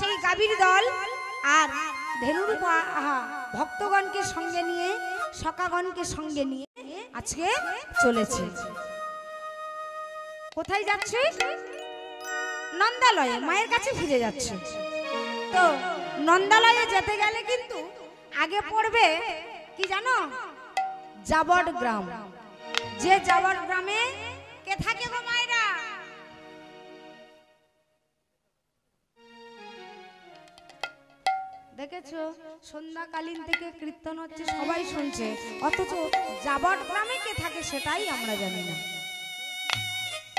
সেই গাভীর দল আর ধেনুর ভক্তগণকে সঙ্গে নিয়ে সখাগণকে সঙ্গে নিয়ে আজকে চলেছে। কোথায় যাচ্ছে? নন্দালয়ে, মায়ের কাছে ফিরে যাচ্ছে। তো নন্দালয়ে যেতে গেলে কিন্তু আগে পড়বে কি জানো? জাবট গ্রাম। যে জাবট গ্রামে কে থাকে গো মায়েরা? দেখেছো সন্ধ্যাকালীন থেকে কীর্তন হচ্ছে, সবাই শুনছে, অথচ জাবট গ্রামে কে থাকে সেটাই আমরা জানি না।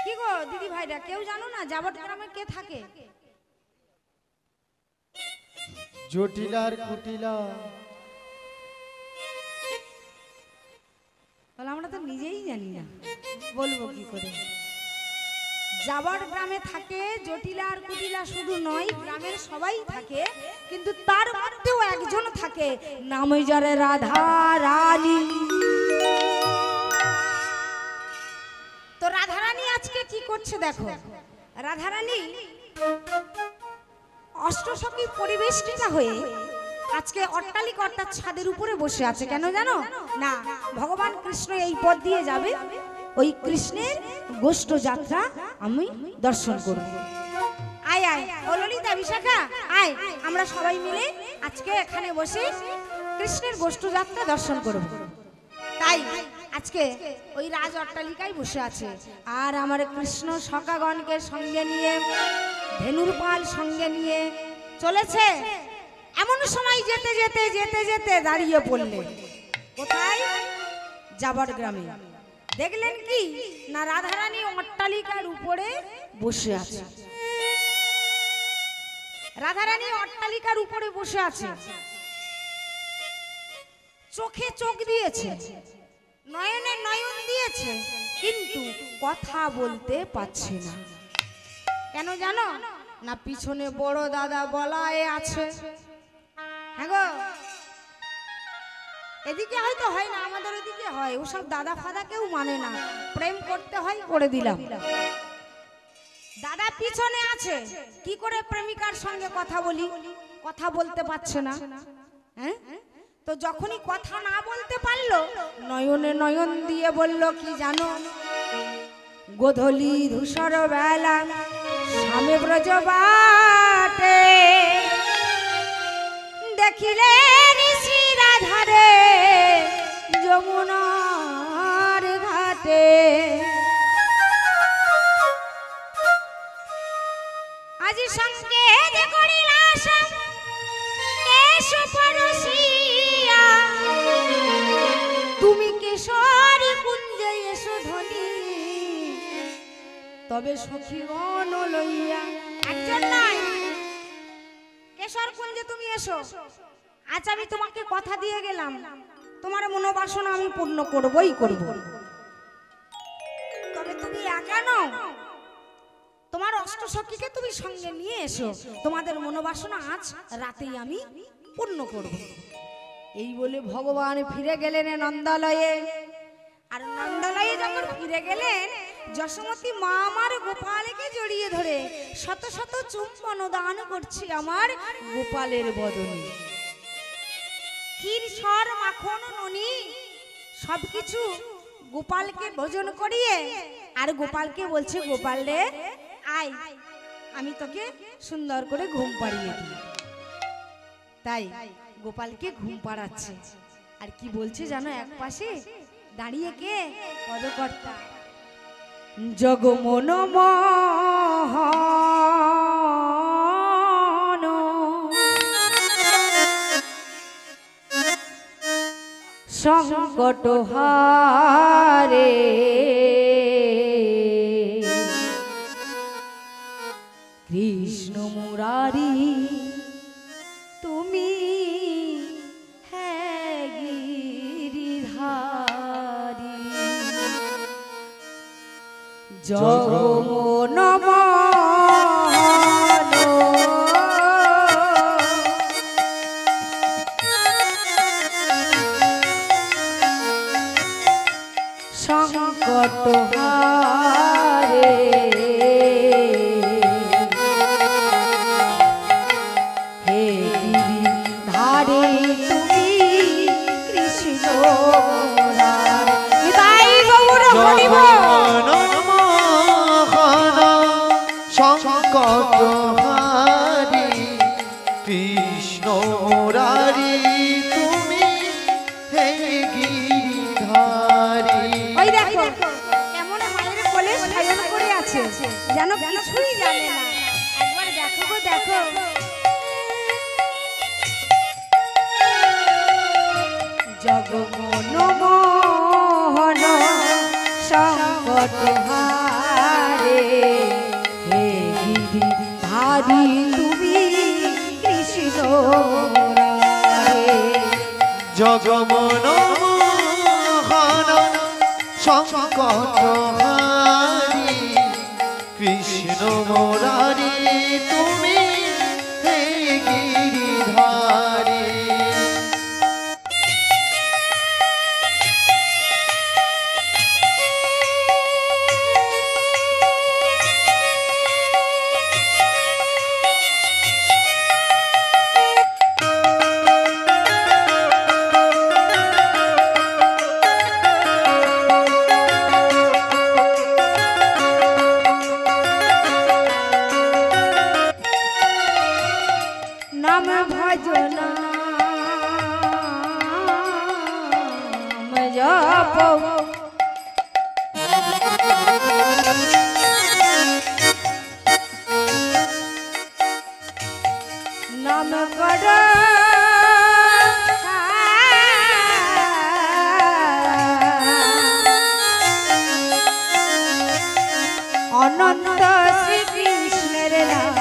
কি গো দিদি ভাইরা, কেউ জানো না জাবট গ্রামে কে থাকে? জটিলার কুটিলা। তাহলে আমরা তো নিজেই জানি না, বলবো কি করে? জাবট গ্রামে থাকে জটিলা আর কুটিলা, শুধু নয় গ্রামের সবাই থাকে, কিন্তু তার মধ্যেও একজন থাকে, নাম যারে রাধা রানী। তো রাধারানী আজকে কি করছে দেখো। রাধারানী অষ্টসখী পরিবেষ্টিতা হয়ে আজকে অট্টালিকা অর্থাৎ ছাদের উপরে বসে আছে। কেন জানো না? ভগবান কৃষ্ণ এই পথ দিয়ে যাবে, ওই কৃষ্ণের গোষ্ঠ যাত্রা আমি দর্শন করব। আয় আয় ও ললিতা বিশাখা, আয় আমরা সবাই মিলে আজকে এখানে বসে কৃষ্ণের গোষ্ঠ যাত্রা দর্শন করব। তাই আজকে ওই রাজ অট্টালিকায় বসে আছে। আর আমার কৃষ্ণ সখাগণকে সঙ্গে নিয়ে ধেনুর পাল সঙ্গে নিয়ে চলেছে। এমন সময় যেতে যেতে যেতে যেতে দাঁড়িয়ে পড়লেন কোথায়? জাবট গ্রামে। দেখলেন কি না রাধারানী অট্টালিকার উপরে বসে আছে। রাধারানী অট্টালিকার উপরে বসে আছে, চোখে চোখ দিয়েছে, নয়নে নয়ন দিয়েছে, কিন্তু কথা বলতে পারছে না। কেন জানো না? পিছনে বড় দাদা গলায় আছে। হ্যাঁ গো, এদিকে হয়তো হয় না, আমাদের ওদিকে হয়। ওসব দাদা ফাদা কেউ মানে না, প্রেম করতে হয় করে দিলাম। দাদা পিছনে আছে, কি করে প্রেমিকার সঙ্গে কথা বলি? কথা বলতে পারছে না। হ্যাঁ, তো যখনই কথা না বলতে পারলো, নয়নে নয়ন দিয়ে বলল কি জানো? গোধূলি ধূসর বেলা স্বামী ব্রজ বাটে, দেখিলে ঋষি রাধারে যমুনার ঘাটে। আজি সঙ্গে করিলা এসো পরশিয়া, তুমি কিশোরী কুঞ্জে এসো ধনী, তবে সখীগণ লইয়া। একজন নাই, কেশর কুঞ্জে তুমি এসো। আজ আমি তোমাকে কথা দিয়ে গেলাম, তোমার মনোবাসনা আমি পূর্ণ করবই করব। তবে তুমি একা নও, তোমার অষ্টসখীকে তুমি সঙ্গে নিয়ে এসো, তোমাদের মনোবাসনা আজ রাতেই আমি পূর্ণ করব। এই বলে ভগবান ফিরে গেলেন নন্দালয়ে। আর নন্দালয়ে যখন ফিরে গেলেন, যশোমতী মা আমার গোপালকে জড়িয়ে ধরে শত শত চুম্বন দান করছে আমার গোপালের বদনে। ক্ষীর সর মাখন ননি সবকিছু গোপালকে ভোজন করিয়ে আর গোপালকে বলছে, গোপাল রে আয়, আমি তোকে সুন্দর করে ঘুম পাড়িয়ে দিই। তাই গোপালকে ঘুম পাড়াচ্ছে। আর কি বলছে জানো? এক পাশে দাঁড়িয়ে কে? পদকর্তা জগমন মোহন সংকট হারে, কৃষ্ণ মুরারি তুমি হ্যাঁ গিরিধারী, জগমন মোহন সংকট হারে, দিব সংকট হারি কৃষ্ণ মুরারি তুমি হে গিরিধারী। ওই দেখো কেমন মায়ের কোলে শয়ন করে আছে, যেন কিছুই জানে না। একবার দেখো গো দেখো। জগমন মোহন সংকট হারে হে গিরিধারী তুমি কৃষ্ণ মুরারে। জগমন মোহন সংকট হারি কৃষ্ণ মুরারি তুমি হে গিরিধারী। নাম ভজনা জপ নাম কর অনন্ত শ্রীকৃষ্ণের নাম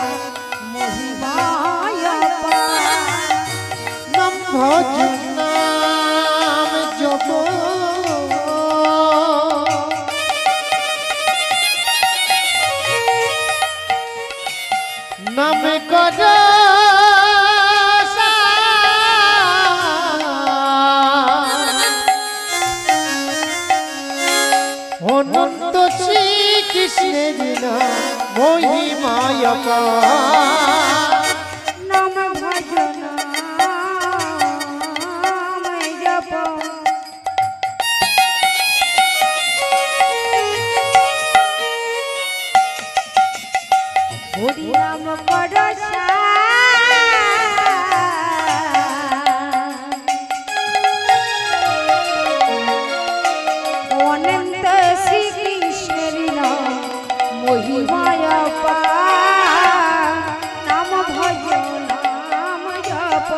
মহিমায় অপার। নাম ভজ নাম জপ নাম কর অনন্ত শ্রীকৃষ্ণের নাম মহিমায় অপার। নাম ভজনা জপ হরি নাম কর অনন্ত শ্রীকৃষ্ণের নাম মহিমায় অপার। নাম ভজ নাম জপ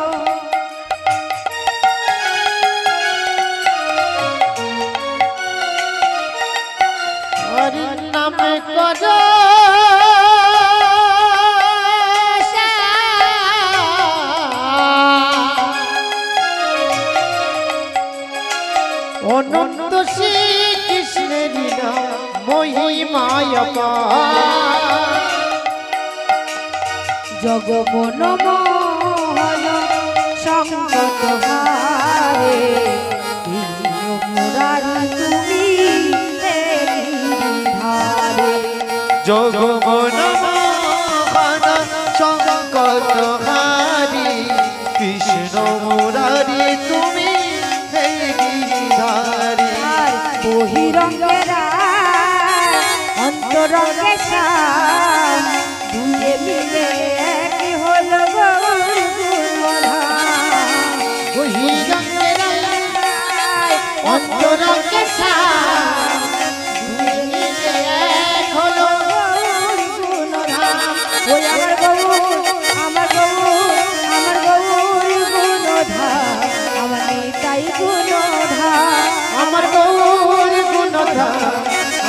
হরি নাম কর অনন্ত শ্রীকৃষ্ণের নাম মহিমায় অপার। জগমন মোহন সংকট হারে কৃষ্ণ মুরারি তুমি হে গিরিধারী। জগমন মোহন সংকট হারি কৃষ্ণ মুরারি তুমি হে গিরিধারী। আর বহিরঙ্গের অন্তরঙ্গে শ্যাম দুয়ে মিলে এক হলো গৌরধাম। বহিরঙ্গের অন্তরঙ্গে শ্যাম দুয়ে মিলে এক হলো গৌরধাম। ওই আমার গৌর আমার গৌর আমার গৌর গুণধাম, আমার নিতাই গুণধাম। আমার গৌর গুণধাম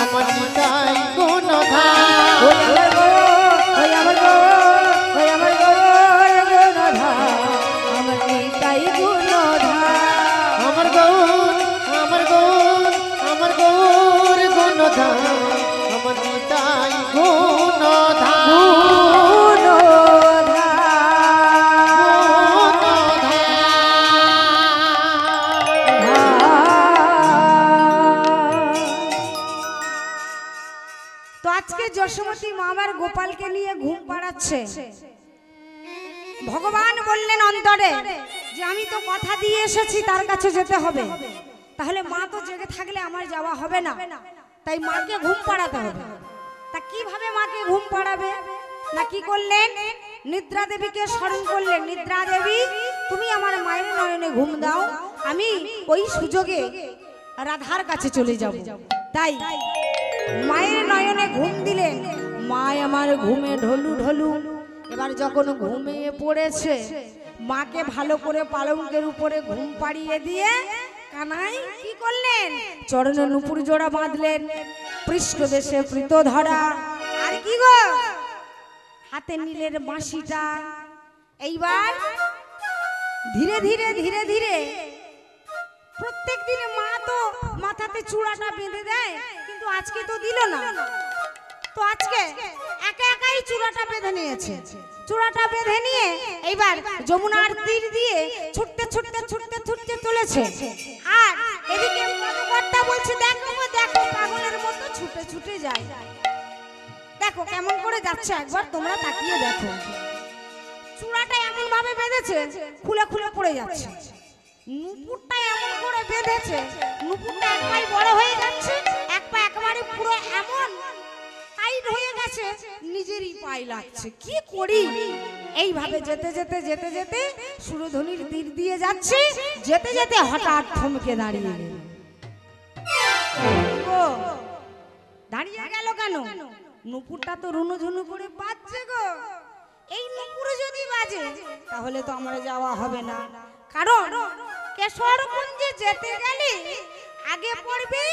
আমার নিতাই গুণধাম। ওই আমার গৌর ওই আমার গৌর ওই আমার গৌর গুণধাম, আমার নিতাই গুণধাম। আমার গৌর আমার গৌর আমার গৌর গুণধাম আমার নিতাই গুণধাম। তো আজকে যশোমতী মা আমার গোপালকে নিয়ে ঘুম পাড়াচ্ছে। ভগবান বললেন অন্তরে যে আমি তো কথা দিয়ে এসেছি তার কাছে যেতে হবে, তাহলে মা তো জেগে থাকলে আমার যাওয়া হবে না। তাই মাকে ঘুম পাড়াতে হবে। তা কিভাবে মাকে ঘুম পাড়াবে? না কি করলেন? নিদ্রা দেবীকে স্মরণ করলেন, নিদ্রা দেবী তুমি আমার মায়ের নয়নে ঘুম দাও, আমি ওই সুযোগে রাধার কাছে চলে যাব। তাই মায়ের নয়নে ঘুম দিলেন। মা আমার ঘুমে ঢলু ঢলু। এবার যখন ঘুমিয়ে পড়েছে, মাকে ভালো করে পালঙ্কের উপরে ঘুম পাড়িয়ে দিয়ে কানাই কি করলেন? চরণে নুপুর জোড়া বাঁধলেন, পৃষ্ঠদেশে প্রীত ধরা, আর কি গো হাতে নীলের বাঁশিটা। এইবার ধীরে ধীরে ধীরে ধীরে প্রত্যেক দিন মা তো মাথাতে চূড়াটা বেঁধে দেয়, কিন্তু আজকে তো দিল না। তো আজকে একা একাই চূড়াটা বেঁধে নিয়েছে। চূড়াটা বেঁধে নিয়ে এইবার যমুনার তীর দিয়ে ছুটতে ছুটতে ছুটতে ছুটতে চলেছে। আর এদিকে পদকর্তা বলছে, দেখো গো দেখো, পাগলের মতো ছুটে ছুটে যায়। দেখো কেমন করে যাচ্ছে, একবার তোমরা তাকিয়ে দেখো। চূড়াটা এমন ভাবে বেঁধেছে, খুলে খুলে পড়ে যাচ্ছে। নুপুরটা এমন করে বেঁধেছে, নুপুরটা এক পায়ে বড় হয়ে যাচ্ছে, এক পা একেবারে পুরো এমন টাইট হয়ে গেছে, নিজেরই পায়ে লাগছে। কি করি? এইভাবে যেতে যেতে যেতে যেতে সুরধ্বনির তীর দিয়ে যাচ্ছে, যেতে যেতে হঠাৎ থমকে দাঁড়িয়ে গেল। ও দাঁড়িয়ে গেল কেন? নুপুরটা তো রুনুঝুনু করে বাজছে গো। এই নুপুরে যদি বাজে তাহলে তো আমরা যাওয়া হবে না, কারণ কেশরকুঞ্জে যেতে গেলে আগে পড়বে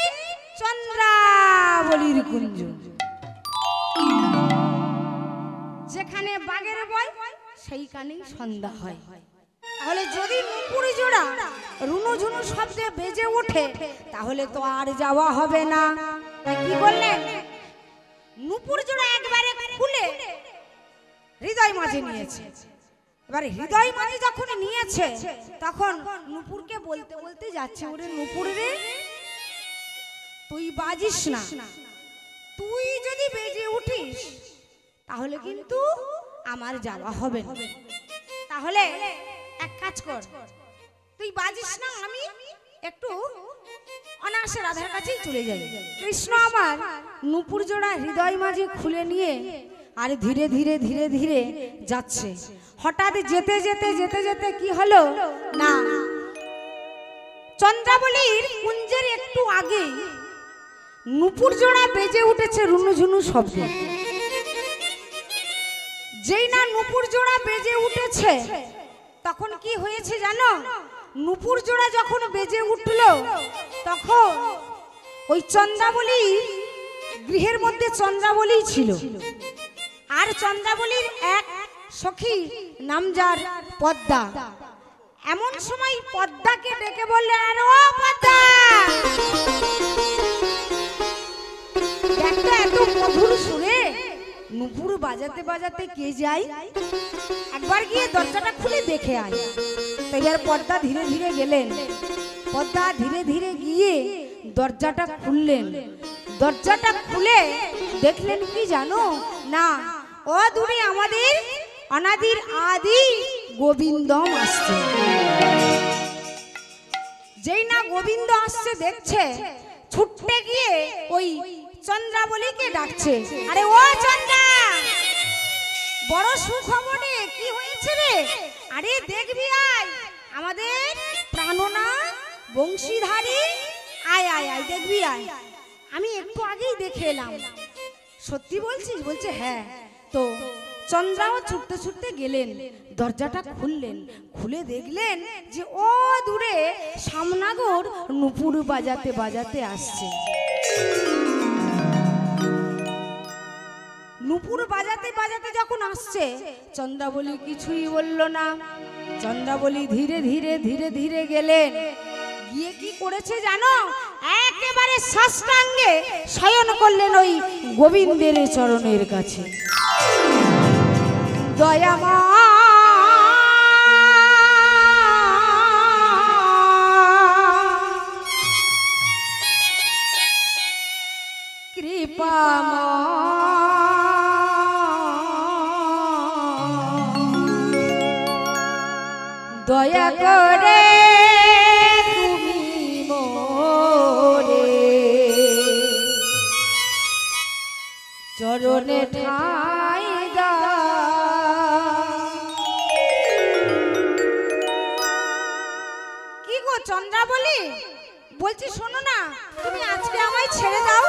চন্দ্রাবলীর কুঞ্জ, যেখানে বাঘের বয় সেইখানেই সন্ধ্যা হয়। তাহলে যদি নুপুরি জোড়া রুনুঝুনু শব্দে বেজে ওঠে তাহলে তো আর যাওয়া হবে না। তাই কি করলেন? নুপুর জোড়া একবারে খুলে হৃদয় মাঝে নিয়েছে। এবারে হৃদয় মাঝে যখন নিয়েছে তখন নুপুরকে বলতে বলতে যাচ্ছে, ওরে নুপুর রে, তুই বাজিস না, তুই যদি বেজে উঠিস তাহলে কিন্তু আমার যাওয়া হবে না। তাহলে এক কাজ কর, তুই বাজিস না, আমি একটু অনায়াসে রাধার কাছেই চলে যাই। কৃষ্ণ আমার নুপুর জোড়া হৃদয় মাঝে খুলে নিয়ে আর ধীরে ধীরে ধীরে ধীরে যাচ্ছে। হঠাৎ যেতে যেতে যেতে যেতে কি হলো না, চন্দ্রাবলীর কুঞ্জের একটু আগে নুপুর জোড়া বেজে উঠেছে রুনুঝুনু শব্দ। যেই না নুপুর জোড়া বেজে উঠেছে তখন কি হয়েছে জানো? নুপুর জোড়া যখন বেজে উঠলো তখন ওই চন্দ্রাবলী গৃহের মধ্যে চন্দ্রাবলী ছিল, আর চন্দ্রাবলীর এক সখী নাম যার পদ্মা। এমন সময় পদ্মাকে ডেকে বললেন, আরে ও পদ্মা, দেখতো এত মধুর সুরে নুপুর বাজাতে বাজাতে কে যায়, একবার গিয়ে দরজাটা খুলে দেখে আয়। এবার পদ্মা ধীরে ধীরে গেলেন, পদ্মা ধীরে ধীরে গিয়ে দরজাটা খুললেন। দরজাটা খুলে দেখলেন কি জানো না, ও দূরে আমাদের অনাদির আদি গোবিন্দম আসছে। যেই না গোবিন্দ আসছে দেখছে, ছুটতে গিয়ে ওই চন্দ্রাবলীকে ডাকছে, আরে ও চন্দ্রা, বড় সুখবর রে, কি হয়েছে রে? আরে দেখবি আয়, আমাদের প্রাণনা বংশীধারী, আয় আয় আয়, দেখবি আয়, আমি একটু আগেই দেখে এলাম। সত্যি বলছিস? বলছে হ্যাঁ। তো চন্দ্রাও ছুটতে ছুটতে গেলেন, দরজাটা খুললেন, খুলে দেখলেন যে ও দূরে সামনাগর নুপুর বাজাতে বাজাতে আসছে। নুপুর বাজাতে বাজাতে যখন আসছে, চন্দ্রাবলী কিছুই বলল না। চন্দ্রাবলী ধীরে ধীরে ধীরে ধীরে গেলেন, গিয়ে কি করেছে জানো? একেবারে সাষ্টাঙ্গে শয়ন করলেন ওই গোবিন্দের চরণের কাছে। দয়াময় দয়া করে তুমি মোরে চরণে ঠাই দাও। কি গো চন্দ্রাবলী, বলছি শোনো না, তুমি আজকে আমায় ছেড়ে দাও।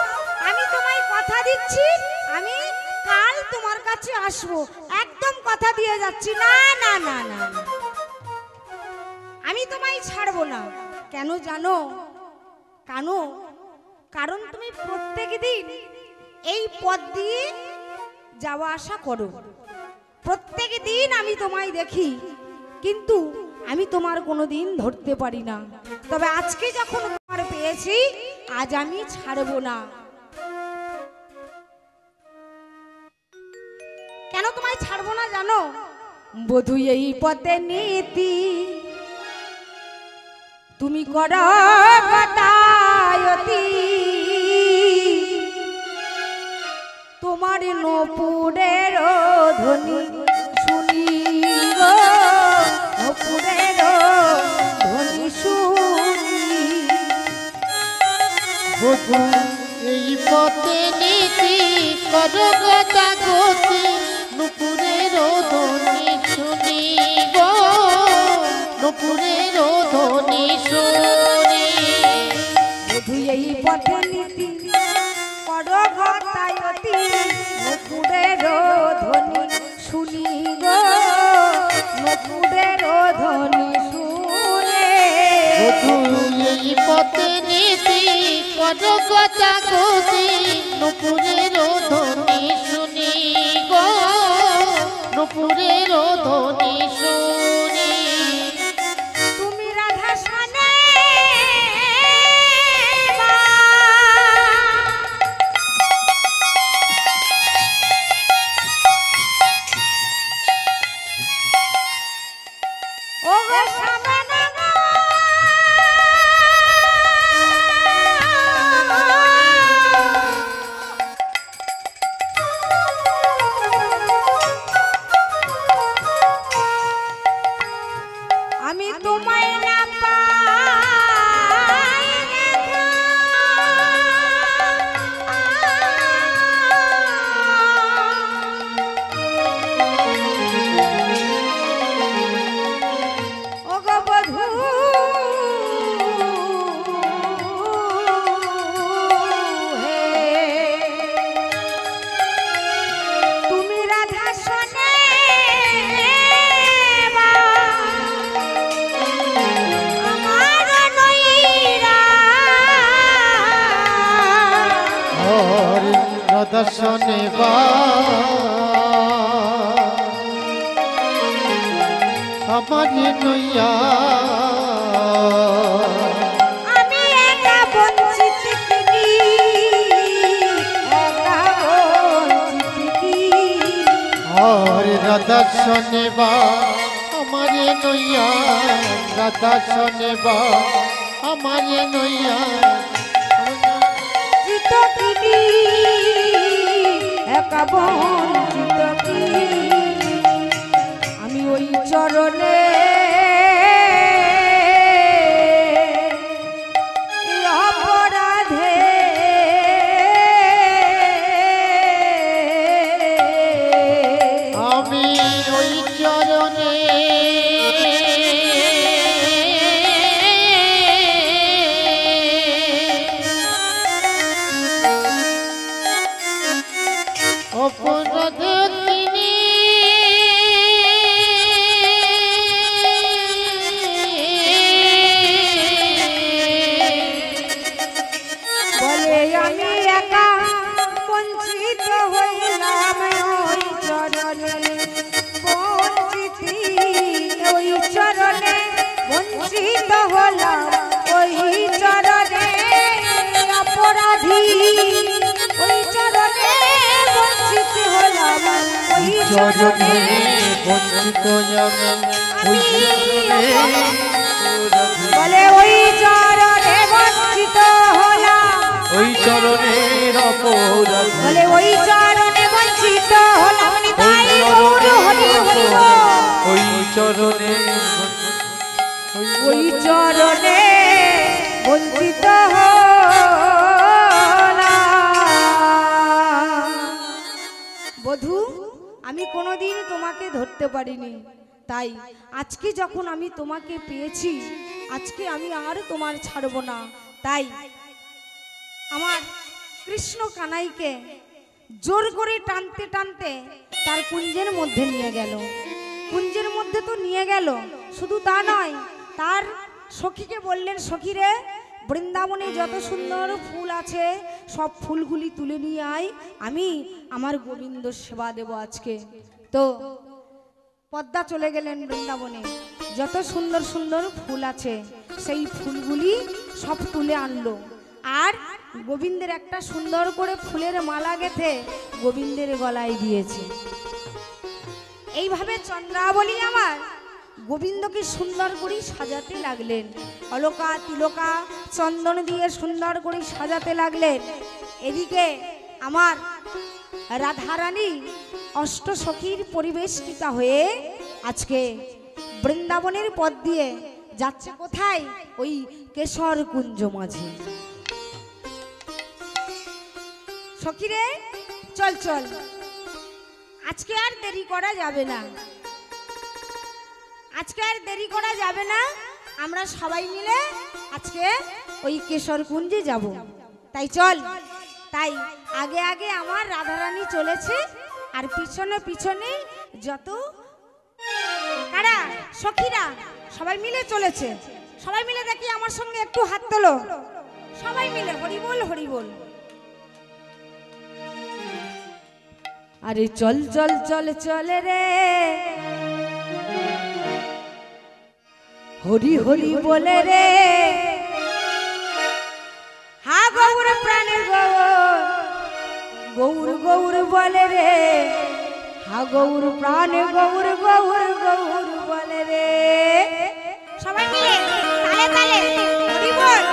আমি তোমায় কথা দিচ্ছি, আমি কাল তোমার কাছে আসবো, একদম কথা দিয়ে যাচ্ছি। না না না না, আমি তোমায় ছাড়বো না। কেন জানো? কারণ তুমি প্রত্যেক দিন এই পথ দিয়ে যাওয়া আসা করো, প্রত্যেক দিন আমি তোমায় দেখি, কিন্তু আমি তোমার কোনো দিন ধরতে পারি না। তবে আজকে যখন তোমার পেয়েছি, আজ আমি ছাড়বো না। কেন তোমায় ছাড়বো না জানো? বধূ এই পথে নীতি তুমি করো গতায়তি, তোমার নপুরের ধ্বনি শুনি গো, নপুরের ধ্বনি শুনি। বধূ এই পথে নীতি করো গতাগতি, নুপুরের ধ্বনি শুনি গো, নুপুরের ধ্বনি শুনি। বধূ এই পথে নীতি করো গতায়তি, নপুরের ধ্বনি শুনি গো, নপুরের ধ্বনি শুনে। বধূ এই পথে নীতি করো গতাগতি, নুপুরের ধ্বনি শুনি গো, নুপুরের ধ্বনি শুনি। তুমি রাধা শানে ও গো শাবানা গো, আমি তোমায় না পাই দেখা, ও গো বধূ হে, তুমি রাধা শোনে আমার নইরা। হরি প্রদর্শনে বা আমার নইয়া, আমি একা বঞ্চিত কি, একা বঞ্চিত কি। হরি প্রদর্শনে বা আমার নইয়া, প্রদর্শনে বা আমার নইয়া। চিত কি একা বঞ্চিত কি, আমি ওই চরণে এই অপরাধে আমি ওই চরণে অপরাধ তিনি বলে আমি একা বঞ্চিত হইলাম ওই চরণে, বঞ্চিতি ওই চরণে বঞ্চিত হলাম, ওই চরণে অপরাধী, ওই চরণে বঞ্চিত হলাম, ওই চরণে চরণে বঞ্চিত আমি, ওই চরণে বলে ওই চরণে বঞ্চিত হলাম, ওই চরণের অপরাধ, বলে ওই চরণে বঞ্চিত হলাম। নিতাই গৌর হরি হরি বল। ওই চরণে ওই চরণে বঞ্চিত হলাম। তোমাকে ধরতে পারিনি, তাই আজকে যখন আমি তোমাকে পেয়েছি, আজকে আমি আর তোমার ছাড়ব না। তাই আমার কৃষ্ণ কানাইকে জোর করে টানতে টানতে তার কুঞ্জের মধ্যে নিয়ে গেল। কুঞ্জের মধ্যে তো নিয়ে গেল, শুধু তা নয়, তার সখীকে বললেন, সখী রে, বৃন্দাবনে যত সুন্দর ফুল আছে সব ফুলগুলি তুলে নিয়ে আয়, আমি আমার গোবিন্দ সেবা দেব আজকে। তো পদ্মা চলে গেলেন বৃন্দাবনে, যত সুন্দর সুন্দর ফুল আছে সেই ফুলগুলি সব তুলে আনলো, আর গোবিন্দের একটা সুন্দর করে ফুলের মালা গেঁথে গোবিন্দের গলায় দিয়েছে। এইভাবে চন্দ্রাবলী আমার গোবিন্দকে সুন্দর করে সাজাতে লাগলেন, অলকা তিলকা চন্দন দিয়ে সুন্দর করে সাজাতে লাগলেন। এদিকে আমার রাধারানী অষ্টসখীর পরিবেষ্টিতা হয়ে আজকে বৃন্দাবনের পথ দিয়ে যাচ্ছে কোথায়? ওই কেশর কুঞ্জ মাঝে। সখীরে, চল চল, আজকে আর দেরি করা যাবে না, আজকে আর দেরি করা যাবে না, আমরা সবাই মিলে আজকে ওই কেশর কুঞ্জে যাব। তাই চল। তাই আগে আগে আমার রাধারানী চলেছে, আর পিছনে পিছনে যত কারা সখীরা সবাই মিলে চলেছে। সবাই মিলে দেখি আমার সঙ্গে একটু হাত তোলো, সবাই মিলে হরি বল হরি বল। আরে চল চল চল চলে রে, হরি হরি বলে রে, হা গৌর প্রাণের গৌর, গৌর গৌর বলে রে, হা গৌর প্রাণে গৌর গৌর গৌর বলে রে। সবাই মিলে তালে তালে হরি বল।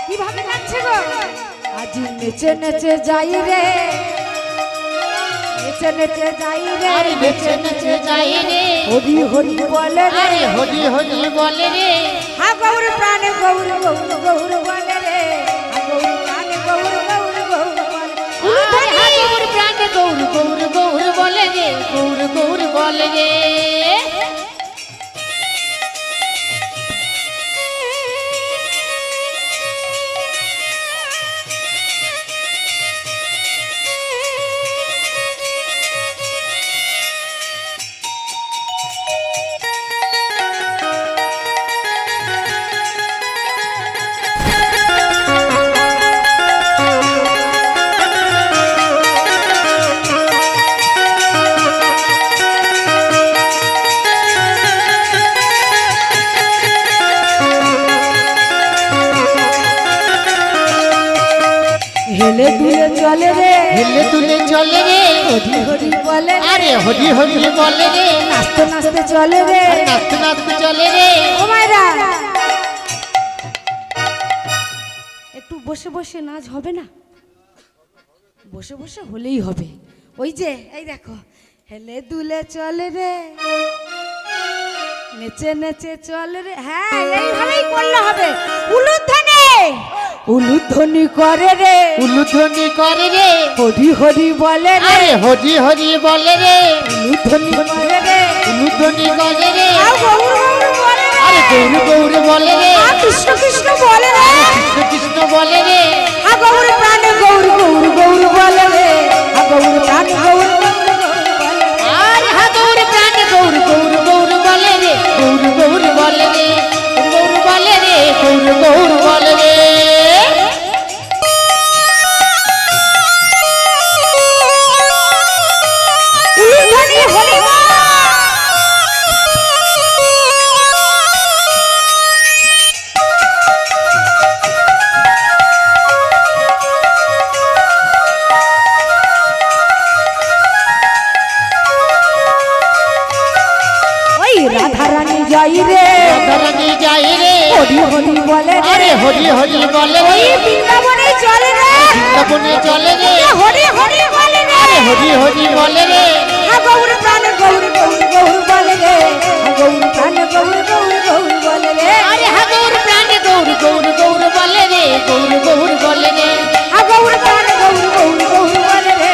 কিভাবে যাচ্ছে গো? আজ নেচে নেচে যাই রে, নেচে নেচে যাই রে, আরে নেচে নেচে যাই রে, হরি হরি বলে রে, আরে হরি হরি বলে রে, হা গৌর প্রাণে গৌর গৌর গৌর বলে রে, হা গৌর প্রাণে গৌর গৌর গৌর বলে। আরে হা গৌর প্রাণে গৌর গৌর গৌর বলে রে, গৌর গৌর বলে রে। হেলে দুলে চলে রে, হেলে দুলে চলে রে, হরি হরি বলে, আরে হরি হরি বলে রে, নাচতে নাচতে চলে রে, নাচতে নাচতে চলে রে। ও মায়েরা, একটু বসে বসে নাচ হবে না? বসে বসে হলেই হবে। ওই যে এই দেখো, হেলে দুলে চলে রে, নেচে নেচে চলে রে, হ্যাঁ এইভাবেই করলে হবে। উলুধ্বনি, উলুধ্বনি করে রে, উলুধ্বনি করে রে, হরি হরি বলে রে, আরে হরি হরি বলে রে, উলুধ্বনি করে রে, উলুধ্বনি করে রে, আর গৌর গৌর বলে রে, আরে গৌর গৌর বলে রে, আর কৃষ্ণ কৃষ্ণ বলে রে, কৃষ্ণ কৃষ্ণ বলে রে, আর গৌর প্রাণে গৌর গৌর গৌর বলে রে, আর গৌর প্রাণে গৌর গৌর গৌর বলে রে। আর হা গৌর প্রাণে গৌর গৌর গৌর বলে রে, গৌর গৌর বলে রে, গৌর বলে রে, গৌর গৌর বলে রে। উলুধ্বনি হরি বল। যাই রে, রাধারানী যাই রে, হরি হরি বলে রে, আরে হরি হরি বলে রে, ওই বৃন্দাবনে চলে রে, বৃন্দাবনে চলে রে, হরি হরি বলে রে, আরে হরি হরি বলে রে, গৌর প্রাণ গৌর গৌর গৌর বলে রে, গৌর প্রাণ গৌর গৌর গৌর বলে রে, আরে হা গৌর প্রাণ গৌর গৌর গৌর বলে রে, গৌর গৌর বলে রে, গৌর প্রাণ গৌর গৌর গৌর বলে রে,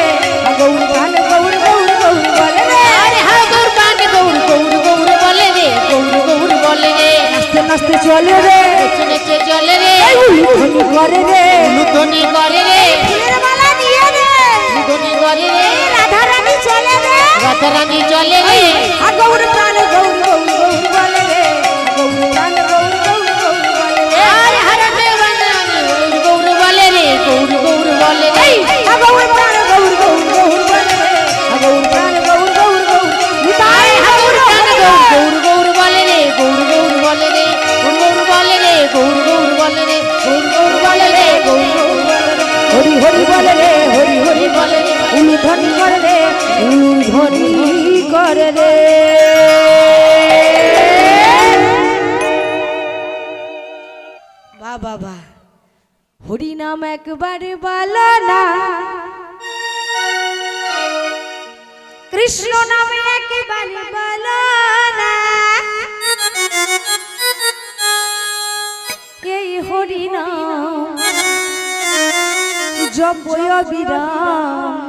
গৌর প্রাণ গৌর গৌর গৌর বলে রে, আরে হা গৌর প্রাণ গৌর গৌর গৌর বলে রে, গৌর গৌর বলে রে, নাচতে নাচতে চলে রে, নেচে নেচে চলে রে, উলুধ্বনি করে রে, উলুধ্বনি করে রে, ফুলের মালা নিয়ে রে, উলুধ্বনি করে রে, রাধারানী চলে রে, রাধারানী চলে রে, গৌর প্রাণ গৌর গৌর গৌর বলে রে, গৌর প্রাণ গৌর গৌর গৌর বলে রে, আরে হরে দেবানানি গৌর গৌর বলে রে, গৌর গৌর বলে রে, গৌর প্রাণ গৌর গৌর গৌর বলে রে, গৌর প্রাণ গৌর গৌর গৌর নিতাই গৌর প্রাণ গৌর গৌর বলে রে, গৌর গৌর বলে রে, গৌর বলে রে, গৌর গৌর বলে রে, গৌর গৌর বলে রে, গৌর গৌর বলে রে, হরি হরি বলে রে, হরি হরি বলে রে, উলুধ্বনি করে রে, উলুধ্বনি করে রে। বাহ বাহ বাহ, হরি নাম একবারে বলো না, কৃষ্ণ নাম একবারে বলো না, এই হরি নাম জপয় বিরাম,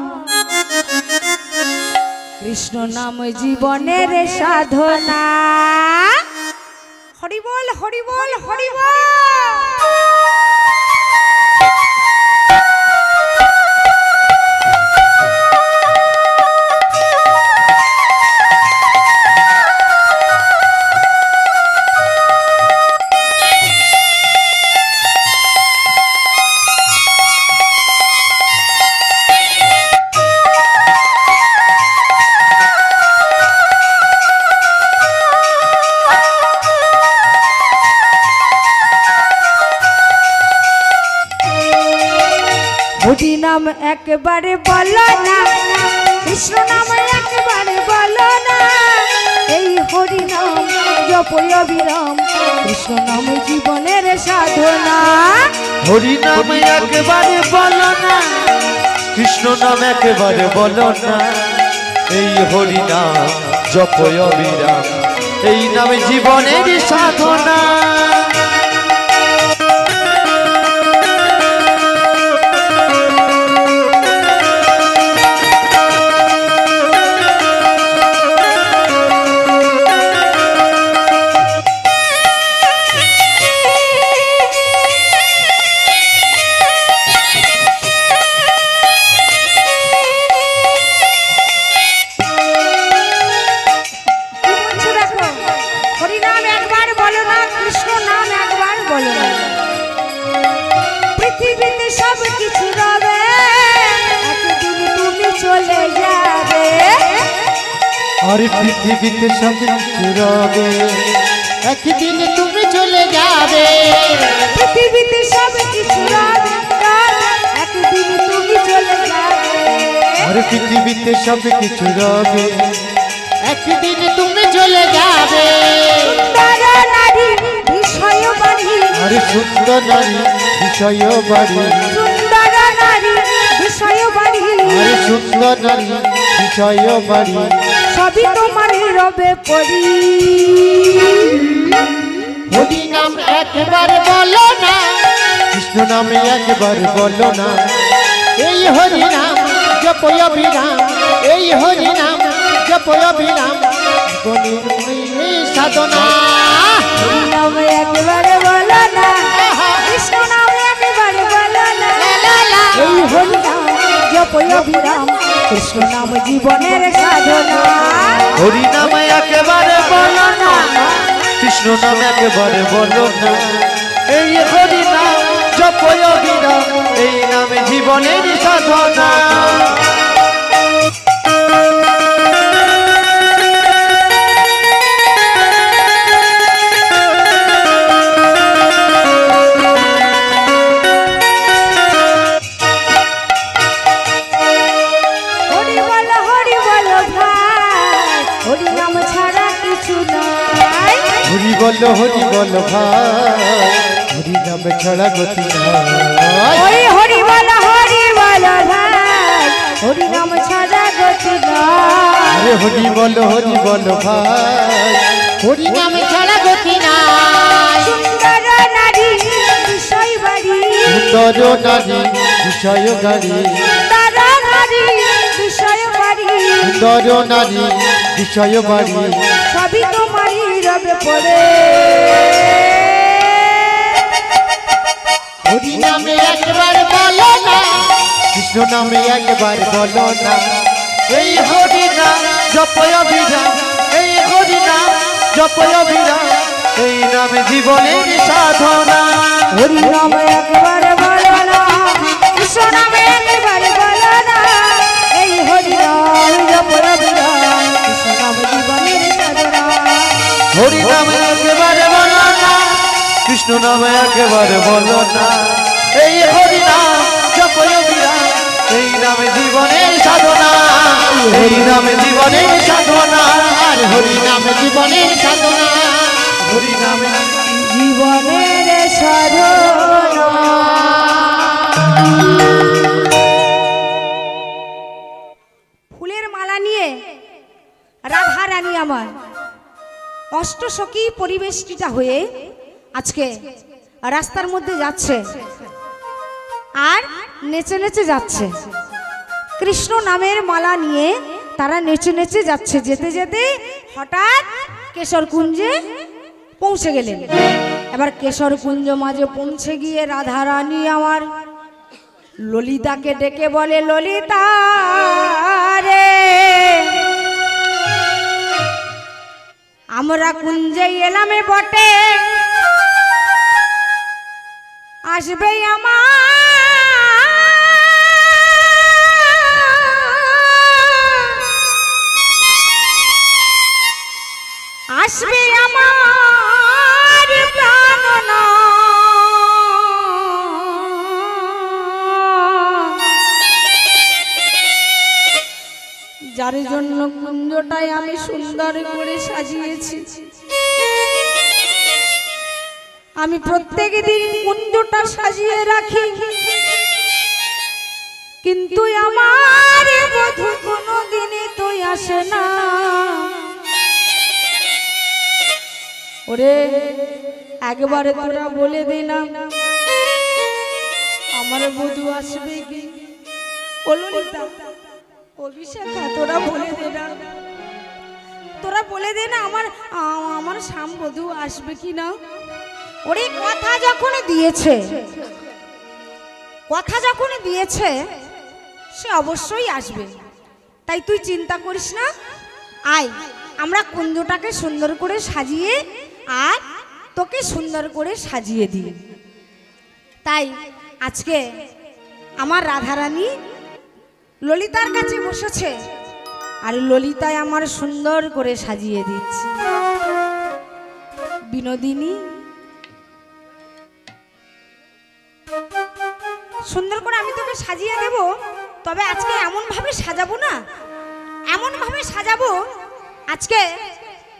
কৃষ্ণ নাম জীবনের সাধনা। হরি বল হরি বল হরি বল। হরি নাম একবারে বলো না, কৃষ্ণ নাম একবারে বলো না, এই হরি নাম জপয় বিরাম, কৃষ্ণ নাম জীবনের সাধনা। হরি নাম একেবারে বলো না, কৃষ্ণ নাম একেবারে বলো না, এই হরি নাম জপয় বিরাম, এই নামে জীবনের সাধনা। হরি নাম একবার বলো না, কৃষ্ণ নাম একবার বলো না, পৃথিবীতে সব কিছু রবে, একদিন তুমি চলে যাবে, আর পৃথিবীতে সব কিছু রবে, একদিন তুমি চলে যাবে, পৃথিবীতে সব কিছু রবে, একদিন তুমি চলে যাবে, আর পৃথিবীতে সব কিছু রবে, একদিন তুমি চলে যাবে, সুন্দর নারী বিষয় বাড়ি, আর সুন্দর নারী বিষয় বাড়ি, সুন্দর নারী বিষয় বাড়ি, আর সুন্দর নারী বিষয় বাড়ি, সবই তোমার রবে পরি। হরি নাম একবার বলো না, কৃষ্ণ নামে একবার বলো না, এই হরি নাম জপয় বিরাম, এই হরি নাম জপয় বিরাম, জীবনের এই সাধনা। হরি নাম একবারে বলো না, কৃষ্ণ নাম একবারে বলো না, এই হরি নাম জপয় বিরাম, কৃষ্ণ নাম জীবনের সাধনা। হরি নাম একেবারে বলো না, কৃষ্ণ নাম একেবারে বলো না, এই হরি নাম জপয় বিরাম, এই নামে জীবনের সাধনা। হরি বল ভাই, হরি নাম ছাড়া কিছু নাই, হরি বল ভাই হরি নাম ছাড়া গতি নাই ওই হরি বল ভাই হরি নাম ছাড়া গতি নাই আরে হরি বল ভাই হরি নাম ছাড়া গতি নাই সুন্দর নারী বিষয় বাড়ি সুন্দর নারী বিষয় গাড়ি সুন্দর নারী বিষয় বাড়ি সুন্দর নারী বিষয় বাড়ি সবই তোমারই রবে পড়ে হরি নামে একবার বলো না কৃষ্ণ নামে একবার বলো না এই হরি নাম জপয় অবিরাম এই হরি নাম জপয় অবিরাম এই নামে জীবনের সাধনা হরি নাম একবার বলো না কৃষ্ণ নামে একবার বলো না এই হরি নাম জপয় অবিরাম কৃষ্ণ নাম জীবনের সাধনা হরি নাম একেবারে বলো না কৃষ্ণ নাম একেবারে বলো না এই হরি নাম জপয় অবিরাম এই নামে জীবনের সাধনা এই নামে জীবনের সাধনা আর হরি নামে জীবনের সাধনা হরি নামে জীবনের সাধনা ফুলের মালা নিয়ে রাধা রানী আমার অষ্টসখী পরিবেষ্টিত হয়ে আজকে রাস্তার মধ্যে যাচ্ছে আর নেচে নেচে যাচ্ছে কৃষ্ণ নামের মালা নিয়ে তারা নেচে নেচে যাচ্ছে যেতে যেতে হঠাৎ কেশর কুঞ্জে পৌঁছে গেলেন এবার কেশর কুঞ্জ মাঝে পৌঁছে গিয়ে রাধা রানী আমার ললিতাকে ডেকে বলে ললিতা রে আমরা কুঞ্জে এলামে বটে আসবে আসবে আমার প্রাণনা যার জন্য কুঞ্জটাই আমি সুন্দর করে সাজিয়েছি আমি প্রত্যেক দিন কুঞ্জটা সাজিয়ে রাখি কিন্তু আমার বধূ কোনোদিনই তুই আসে না ওরে একবারে তোরা বলে দে না আমার বধূ আসবে কি ও ললিতা অভিষেকা তোরা বলে দে না তোরা বলে দে না আমার শাম বধূ আসবে কি না ওরে কথা যখন দিয়েছে সে অবশ্যই আসবে তাই তুই চিন্তা করিস না আয় আমরা কুঞ্জটাকে সুন্দর করে সাজিয়ে আর তোকে সুন্দর করে সাজিয়ে দিই তাই আজকে আমার রাধারানী ললিতার কাছে বসেছে আর ললিতায় আমার সুন্দর করে সাজিয়ে দিচ্ছে বিনোদিনী সুন্দর করে আমি তোকে সাজিয়ে দেব তবে আজকে এমন ভাবে সাজাবো না এমন ভাবে সাজাবো আজকে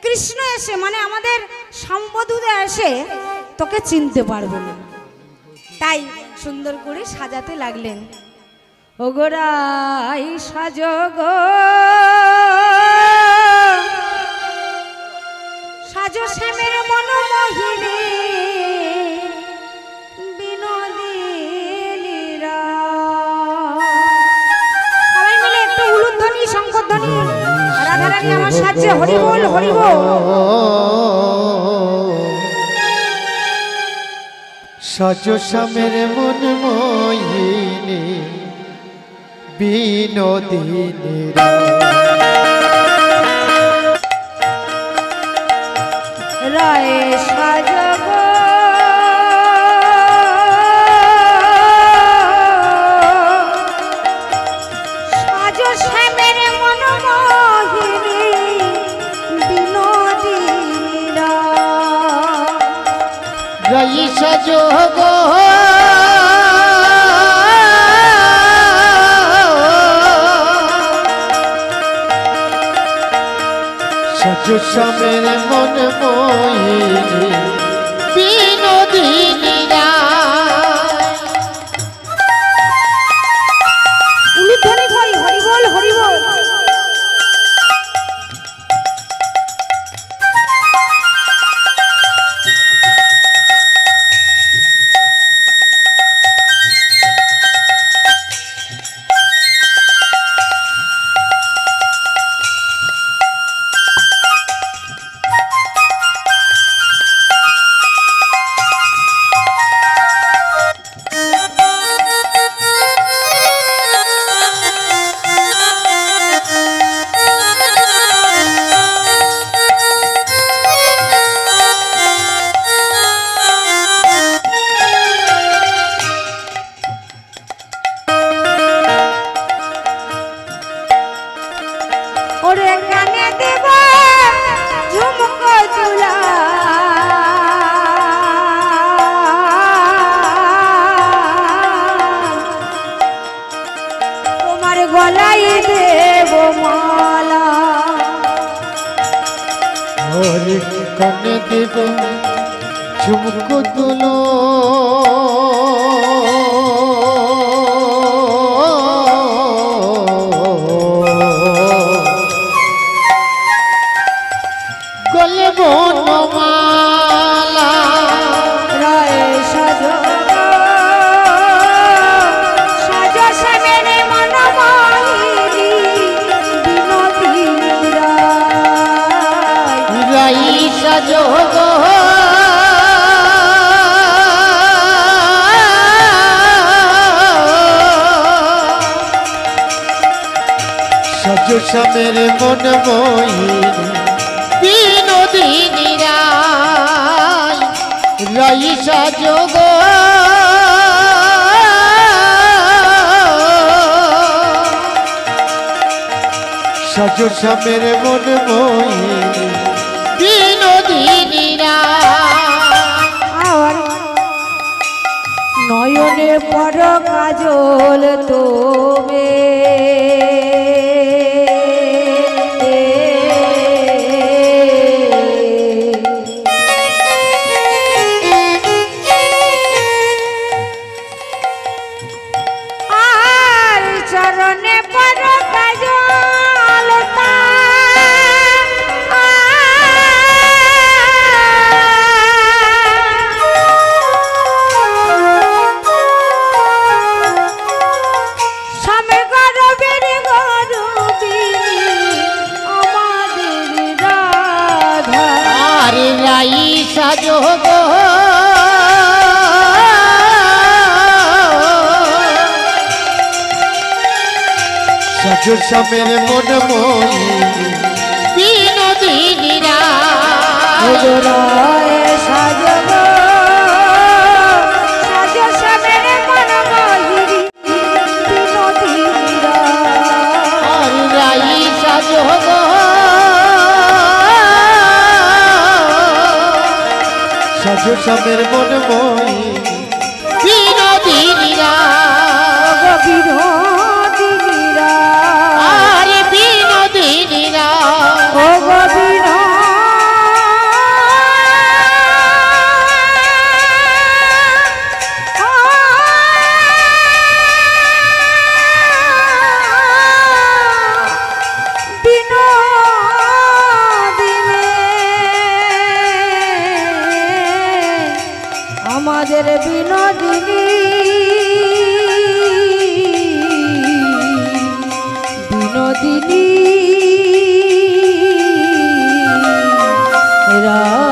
কৃষ্ণ এসে মানে আমাদের সম্বধূতে এসে তোকে চিনতে পারবে না তাই সুন্দর করে সাজাতে লাগলেন ওগোরাই সাজগো সাজো শ্যামের মনোমোহিনী বিনোদিনীরা সবাই মিলে একটু উলুধ্বনি শঙ্খধ্বনি রাধারানী আমার সাজে হরি বল হরি বল সাজো শ্যামের মন মোহিনী বিনোদিনীরা রায় সাজগো সাজো শ্যামের মনোমোহিনী বিনোদিনীরা রই সাজো গো সাজো সাজু শ্যামের মন মোহিনী বিনোদিনী উলুধ্বনি ভাই, হরি বল হরি বল। ওরে কানে দেব ঝুমকো তুলা, তোমার গলায় দেব মালা। হরে কানে দেব ঝুমকো তুলো গলে বনমালা রায় সাজো সাজো শ্যামের মন মোহিনী বিনোদিনী রায়। রাই সাজোগ সাজু শ্যামের মন মোহিনী বিনোদিনী রাই সাজোগ সাজু শ্যামের মন মোহিনী বিনোদিনী আর নয়নে পর কাজল তোমে আর চরণে পর কাজল স্বামী গরবের গরবিনী আমাদের রাধা। আরে রাই সাজোগ সাজু শ্যামের মন মোহিনী বিনোদিনী রায় সাজো গো, সাজো শ্যামের মন মোহিনী বিনোদিনী রায়। রাই সাজোগ সাজু শ্যামের মন মোহিনী বিনোদিনী গো বিনোদিনী রায়। আরে বিনোদিনী ও গো বিনোদিনী আমাদের বিনোদিনী বিনোদিনী রা